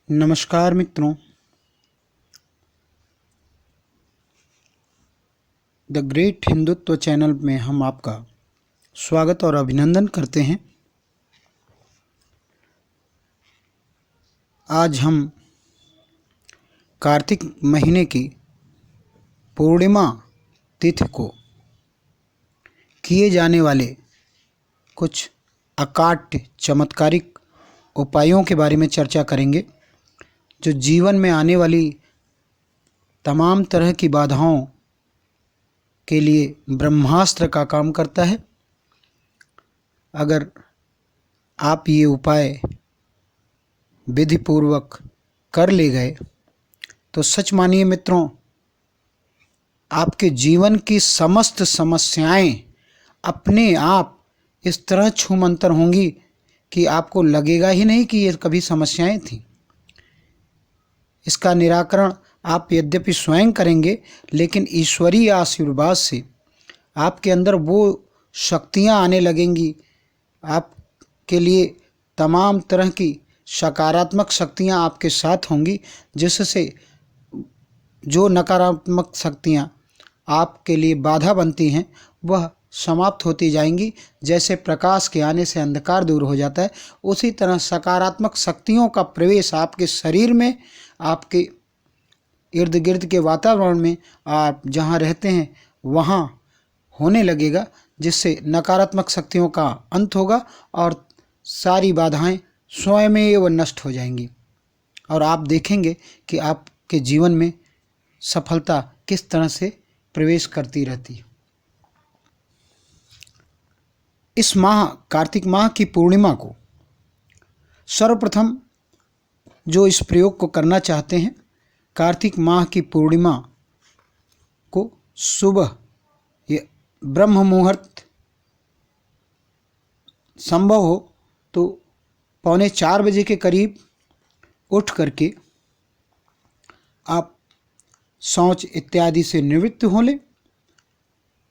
नमस्कार मित्रों, the great Hindutva channel में हम आपका स्वागत और अभिनंदन करते हैं। आज हम कार्तिक महीने की पूर्णिमा तिथि को किए जाने वाले कुछ अकाट्य चमत्कारिक उपायों के बारे में चर्चा करेंगे, जो जीवन में आने वाली तमाम तरह की बाधाओं के लिए ब्रह्मास्त्र का काम करता है। अगर आप ये उपाय विधिपूर्वक कर ले गए तो सच मानिए मित्रों, आपके जीवन की समस्त समस्याएं अपने आप इस तरह छूमंतर होंगी कि आपको लगेगा ही नहीं कि ये कभी समस्याएं थीं। इसका निराकरण आप यद्यपि स्वयं करेंगे, लेकिन ईश्वरीय आशीर्वाद से आपके अंदर वो शक्तियां आने लगेंगी। आपके लिए तमाम तरह की सकारात्मक शक्तियां आपके साथ होंगी, जिससे जो नकारात्मक शक्तियां आपके लिए बाधा बनती हैं वह समाप्त होती जाएंगी। जैसे प्रकाश के आने से अंधकार दूर हो जाता है, उसी तरह सकारात्मक शक्तियों का प्रवेश आपके शरीर में, आपके इर्द गिर्द के वातावरण में, आप जहाँ रहते हैं वहाँ होने लगेगा, जिससे नकारात्मक शक्तियों का अंत होगा और सारी बाधाएं स्वयं ही वो नष्ट हो जाएंगी और आप देखेंगे कि आपके जीवन में सफलता किस तरह से प्रवेश करती रहती है। इस माह, कार्तिक माह की पूर्णिमा को सर्वप्रथम जो इस प्रयोग को करना चाहते हैं, कार्तिक माह की पूर्णिमा को सुबह ये ब्रह्म मुहूर्त संभव हो तो 3:45 के करीब उठ करके आप शौच इत्यादि से निवृत्त हो लें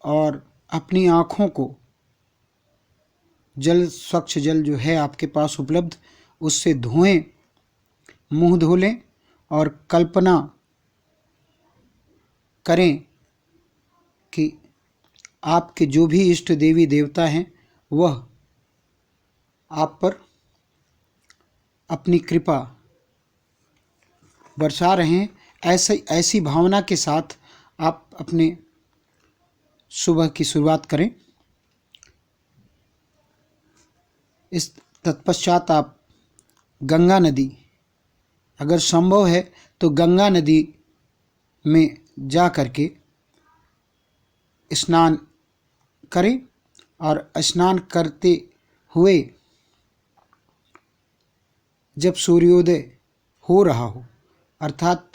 और अपनी आँखों को जल, स्वच्छ जल जो है आपके पास उपलब्ध, उससे धोएं, मुंह धो लें और कल्पना करें कि आपके जो भी इष्ट देवी देवता हैं वह आप पर अपनी कृपा बरसा रहे हैं। ऐसी भावना के साथ आप अपने सुबह की शुरुआत करें। इस तत्पश्चात आप गंगा नदी, अगर संभव है तो गंगा नदी में जा करके स्नान करें और स्नान करते हुए जब सूर्योदय हो रहा हो, अर्थात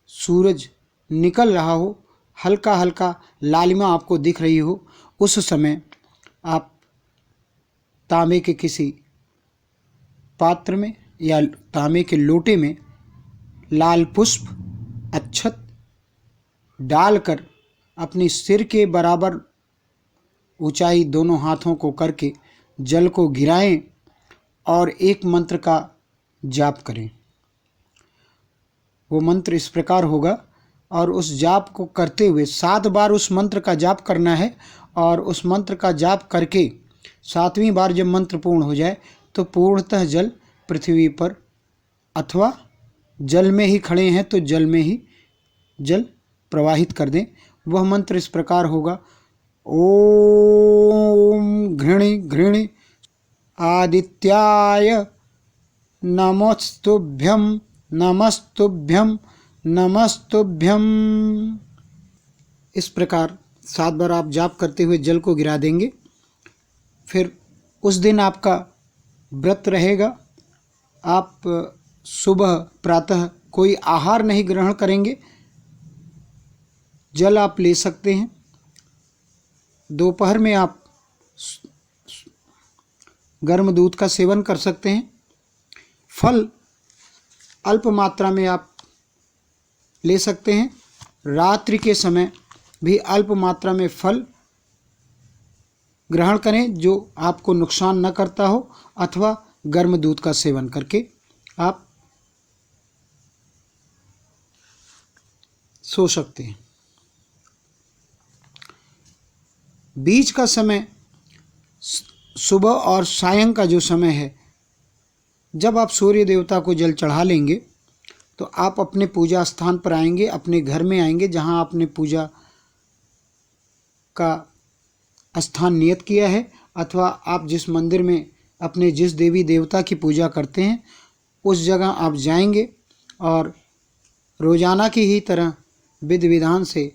सूरज निकल रहा हो, हल्का हल्का लालिमा आपको दिख रही हो, उस समय आप तांबे के किसी पात्र में या तांबे के लोटे में लाल पुष्प, अक्षत डालकर अपनी सिर के बराबर ऊंचाई दोनों हाथों को करके जल को गिराएं और एक मंत्र का जाप करें। वो मंत्र इस प्रकार होगा और उस जाप को करते हुए 7 बार उस मंत्र का जाप करना है और उस मंत्र का जाप करके 7वीं बार जब मंत्र पूर्ण हो जाए तो पूर्णतः जल पृथ्वी पर, अथवा जल में ही खड़े हैं तो जल में ही जल प्रवाहित कर दें। वह मंत्र इस प्रकार होगा: ओम घृणि घृणि आदित्याय नमस्तुभ्यं नमस्तुभ्यं नमस्तुभ्यं। इस प्रकार 7 बार आप जाप करते हुए जल को गिरा देंगे। फिर उस दिन आपका व्रत रहेगा। आप सुबह प्रातः कोई आहार नहीं ग्रहण करेंगे, जल आप ले सकते हैं। दोपहर में आप गर्म दूध का सेवन कर सकते हैं। फल अल्प मात्रा में आप ले सकते हैं। रात्रि के समय भी अल्प मात्रा में फल ग्रहण करें जो आपको नुकसान न करता हो, अथवा गर्म दूध का सेवन करके आप सो सकते हैं। बीच का समय सुबह और सायं का जो समय है, जब आप सूर्य देवता को जल चढ़ा लेंगे तो आप अपने पूजा स्थान पर आएंगे, अपने घर में आएंगे जहां आपने पूजा का स्थान नियत किया है, अथवा आप जिस मंदिर में अपने जिस देवी देवता की पूजा करते हैं उस जगह आप जाएंगे और रोजाना की ही तरह विधि विधान से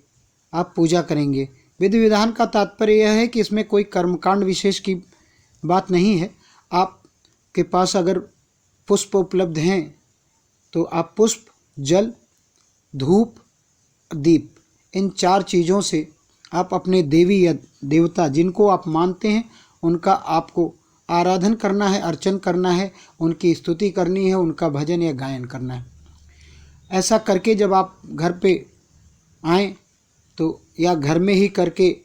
आप पूजा करेंगे। विधि विधान का तात्पर्य यह है कि इसमें कोई कर्मकांड विशेष की बात नहीं है। आपके पास अगर पुष्प उपलब्ध हैं तो आप पुष्प, जल, धूप, दीप, इन 4 चीज़ों से आप अपने देवी या देवता जिनको आप मानते हैं उनका आपको आराधन करना है, अर्चन करना है, उनकी स्तुति करनी है, उनका भजन या गायन करना है। ऐसा करके जब आप घर पे आएँ तो या घर में ही करके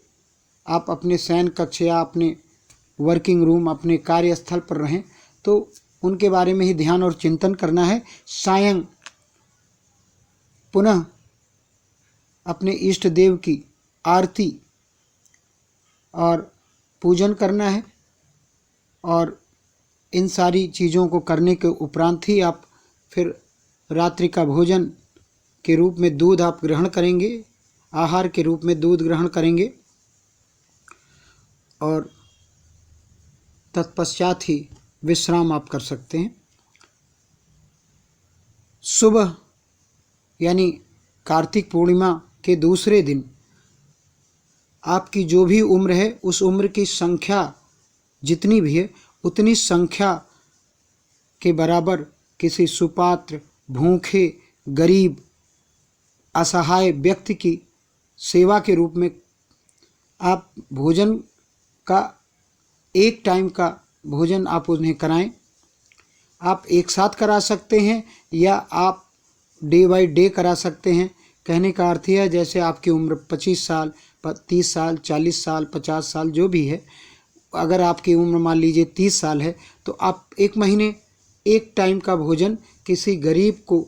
आप अपने शयन कक्ष या अपने वर्किंग रूम, अपने कार्यस्थल पर रहें तो उनके बारे में ही ध्यान और चिंतन करना है। सायं पुनः अपने इष्ट देव की आरती और पूजन करना है, और इन सारी चीज़ों को करने के उपरांत ही आप फिर रात्रि का भोजन के रूप में दूध आप ग्रहण करेंगे, आहार के रूप में दूध ग्रहण करेंगे, और तत्पश्चात ही विश्राम आप कर सकते हैं। सुबह यानी कार्तिक पूर्णिमा के दूसरे दिन आपकी जो भी उम्र है उस उम्र की संख्या जितनी भी है उतनी संख्या के बराबर किसी सुपात्र, भूखे, गरीब, असहाय व्यक्ति की सेवा के रूप में आप भोजन का एक टाइम का भोजन आप उन्हें कराएं। आप एक साथ करा सकते हैं या आप डे बाय डे करा सकते हैं। कहने का अर्थ यह है जैसे आपकी उम्र 25 साल, 30 साल, 40 साल, 50 साल जो भी है, अगर आपकी उम्र मान लीजिए 30 साल है तो आप एक महीने एक टाइम का भोजन किसी गरीब को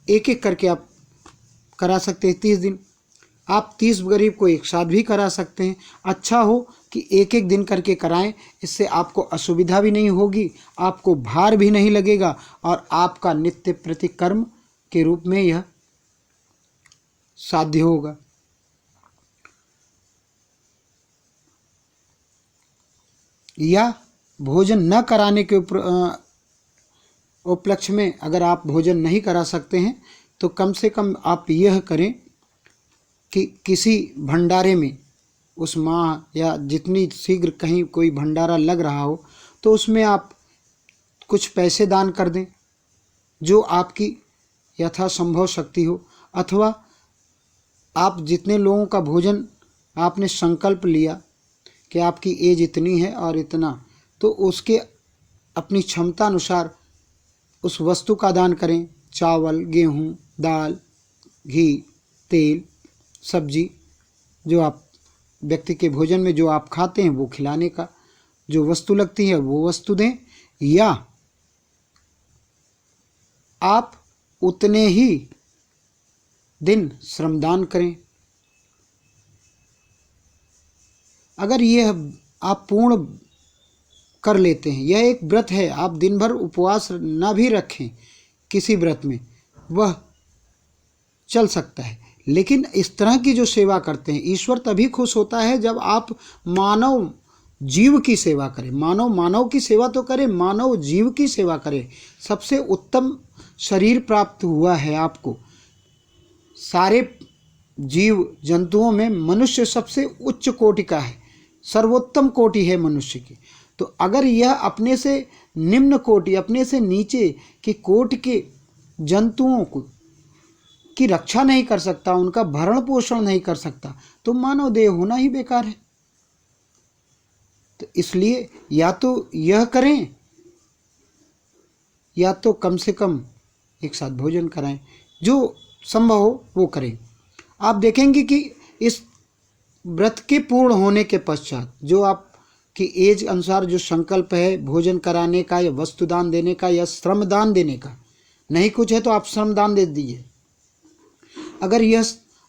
एक एक करके आप करा सकते हैं। 30 दिन आप 30 गरीब को एक साथ भी करा सकते हैं। अच्छा हो कि एक एक दिन करके कराएं, इससे आपको असुविधा भी नहीं होगी, आपको भार भी नहीं लगेगा और आपका नित्य प्रति कर्म के रूप में यह साध्य होगा। या भोजन न कराने के उपलक्ष्य में अगर आप भोजन नहीं करा सकते हैं तो कम से कम आप यह करें कि किसी भंडारे में उस माह या जितनी शीघ्र कहीं कोई भंडारा लग रहा हो तो उसमें आप कुछ पैसे दान कर दें जो आपकी यथासंभव शक्ति हो, अथवा आप जितने लोगों का भोजन आपने संकल्प लिया कि आपकी एज इतनी है और इतना, तो उसके अपनी क्षमता अनुसार उस वस्तु का दान करें। चावल, गेहूँ, दाल, घी, तेल, सब्जी, जो आप व्यक्ति के भोजन में जो आप खाते हैं वो खिलाने का जो वस्तु लगती है वो वस्तु दें, या आप उतने ही दिन श्रमदान करें। अगर यह आप पूर्ण कर लेते हैं, यह एक व्रत है, आप दिन भर उपवास ना भी रखें किसी व्रत में, वह चल सकता है। लेकिन इस तरह की जो सेवा करते हैं, ईश्वर तभी खुश होता है जब आप मानव जीव की सेवा करें। मानव की सेवा तो करें, मानव जीव की सेवा करें। सबसे उत्तम शरीर प्राप्त हुआ है आपको। सारे जीव जंतुओं में मनुष्य सबसे उच्च कोटि का है, सर्वोत्तम कोटि है मनुष्य की। तो अगर यह अपने से निम्न कोटि, अपने से नीचे की कोटि के जंतुओं को की रक्षा नहीं कर सकता, उनका भरण पोषण नहीं कर सकता, तो मानव देह होना ही बेकार है। तो इसलिए या तो यह करें या तो कम से कम एक साथ भोजन कराएं, जो संभव हो वो करें। आप देखेंगे कि इस व्रत के पूर्ण होने के पश्चात जो आपकी एज अनुसार जो संकल्प है भोजन कराने का या वस्तुदान देने का या श्रमदान देने का, नहीं कुछ है तो आप श्रमदान दे दीजिए। अगर यह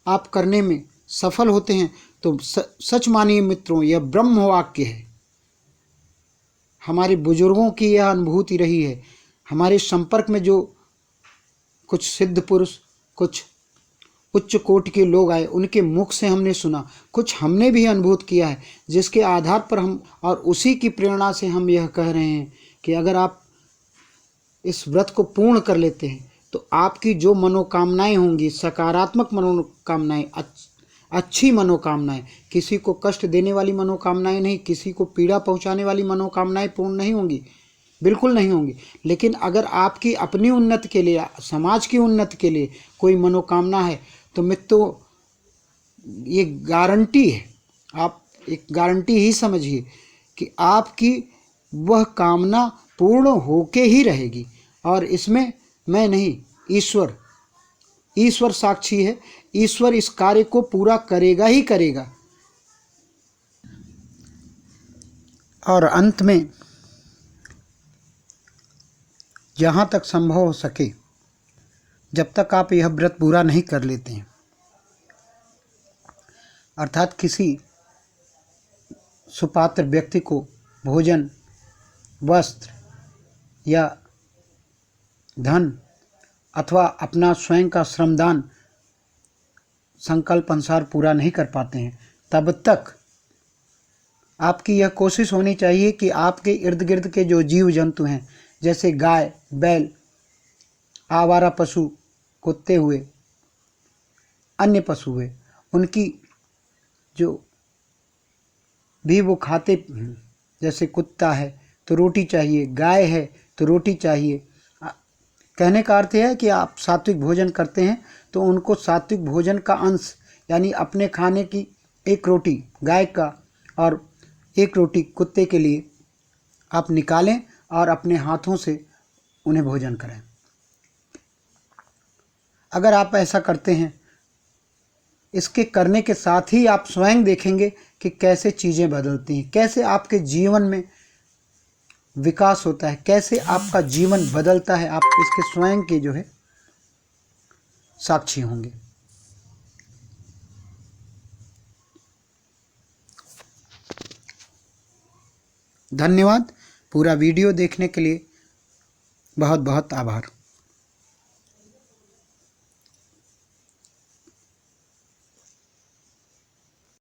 आप करने में सफल होते हैं तो सच मानिए मित्रों, यह ब्रह्म वाक्य है। हमारे बुजुर्गों की यह अनुभूति रही है। हमारे संपर्क में जो कुछ सिद्ध पुरुष, कुछ उच्च कोटि के लोग आए, उनके मुख से हमने सुना, कुछ हमने भी अनुभूत किया है, जिसके आधार पर हम और उसी की प्रेरणा से हम यह कह रहे हैं कि अगर आप इस व्रत को पूर्ण कर लेते हैं तो आपकी जो मनोकामनाएं होंगी, सकारात्मक मनोकामनाएं, अच्छी मनोकामनाएं, किसी को कष्ट देने वाली मनोकामनाएं नहीं, किसी को पीड़ा पहुंचाने वाली मनोकामनाएं पूर्ण नहीं होंगी, बिल्कुल नहीं होंगी। लेकिन अगर आपकी अपनी उन्नति के लिए, समाज की उन्नति के लिए कोई मनोकामना है तो मित्रों ये गारंटी है, आप एक गारंटी ही समझिए कि आपकी वह कामना पूर्ण होके ही रहेगी। और इसमें मैं नहीं, ईश्वर साक्षी है। ईश्वर इस कार्य को पूरा करेगा ही करेगा। और अंत में जहाँ तक संभव हो सके, जब तक आप यह व्रत पूरा नहीं कर लेते हैं, अर्थात किसी सुपात्र व्यक्ति को भोजन, वस्त्र या धन अथवा अपना स्वयं का श्रमदान संकल्प अनुसार पूरा नहीं कर पाते हैं, तब तक आपकी यह कोशिश होनी चाहिए कि आपके इर्द गिर्द के जो जीव जंतु हैं, जैसे गाय, बैल, आवारा पशु, कुत्ते हुए, अन्य पशु हुए, उनकी जो भी वो खाते हैं, जैसे कुत्ता है तो रोटी चाहिए, गाय है तो रोटी चाहिए। कहने का अर्थ है कि आप सात्विक भोजन करते हैं तो उनको सात्विक भोजन का अंश, यानी अपने खाने की एक रोटी गाय का और एक रोटी कुत्ते के लिए आप निकालें और अपने हाथों से उन्हें भोजन करें। अगर आप ऐसा करते हैं, इसके करने के साथ ही आप स्वयं देखेंगे कि कैसे चीज़ें बदलती हैं, कैसे आपके जीवन में विकास होता है, कैसे आपका जीवन बदलता है। आप इसके स्वयं के जो है साक्षी होंगे। धन्यवाद। पूरा वीडियो देखने के लिए बहुत बहुत आभार।